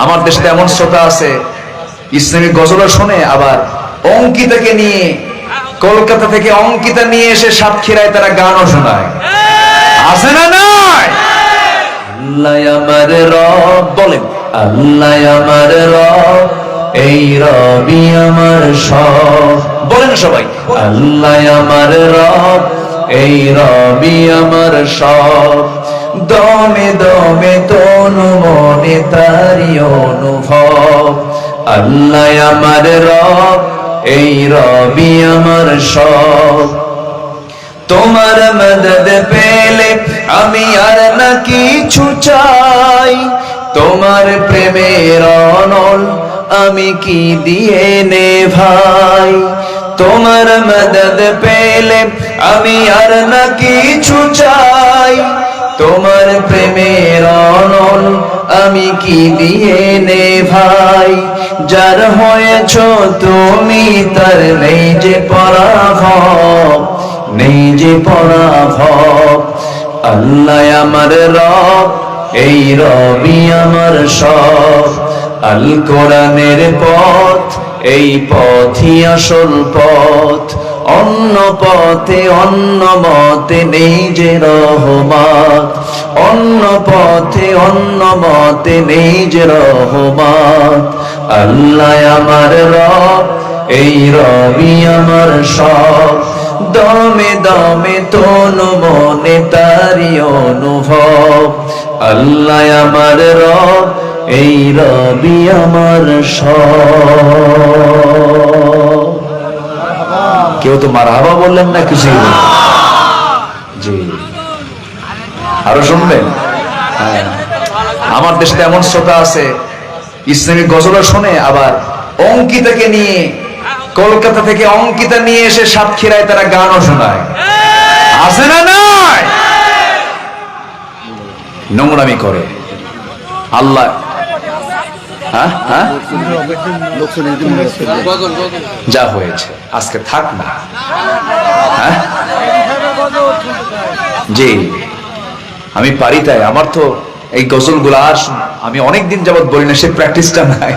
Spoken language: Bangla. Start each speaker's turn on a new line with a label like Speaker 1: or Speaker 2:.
Speaker 1: আমার দেশে এমন শ্রোতা আছে ইসলামিক গজল শুনে আবার অঙ্কিতাকে নিয়ে কলকাতা থেকে অঙ্কিতা নিয়ে এসে সাতক্ষীরায় তারা গানও শোনায়। আছে না নাই? আল্লাহ আমার রব, বলেন আল্লাহ আমার রব, এই রবি আমার সব। বলেন সবাই আল্লাহ আমার রব, এই রবি আমার সব। দমে দমে তনু মনে তারি অনুভব। আল্লাহ আমার রব, এই রবি আমার সব। তোমার মদদ পেলে আমি আর না কিছু চাই, তোমার প্রেমের অনল আমি কি দিয়ে নে ভাই। তোমার মদদ পেলে আমি আর না কিছু চাই, তোমার প্রেমের অনল আমি কি দিয়ে নে ভাই। যার হয়েছ তুমি তার নেই যে পরাভব, নেই যে পরাভব। আল্লাহ আমার রব, এই রবি আমার সব। আল কোরআনের পথ, এই পথই আসল পথ। অন্য পথে অন্য মতে নেই যে রহমত, অন্য পথে অন্য মতে নেই যে রহমত। আল্লাহ আমার রব, এই রবি আমার সব। দমে দমে তনু মনে তারি অনুভব। আল্লাহ আমার রব, এই রবি আমার সব। কেউ তো মারহাবা বললেন না কিছু? জি, আরো শুনবেন? হ্যাঁ, আমার দেশে এমন শ্রোতা আছে ইসলামিক গজল শুনে আবার অঙ্কিতাকে নিয়ে কলকাতা থেকে অঙ্কিতা নিয়ে এসে সাতক্ষীরায় তারা গানও শোনায়। আছে না নাই? নোংরামি করে। আল্লাহ যা হয়েছে আজকে থাক না। হ্যাঁ জি, আমি পারি তাই। আমার তো এই গজল গুলা আমি অনেকদিন যাবত বলি না, সে প্র্যাকটিসটা নাই।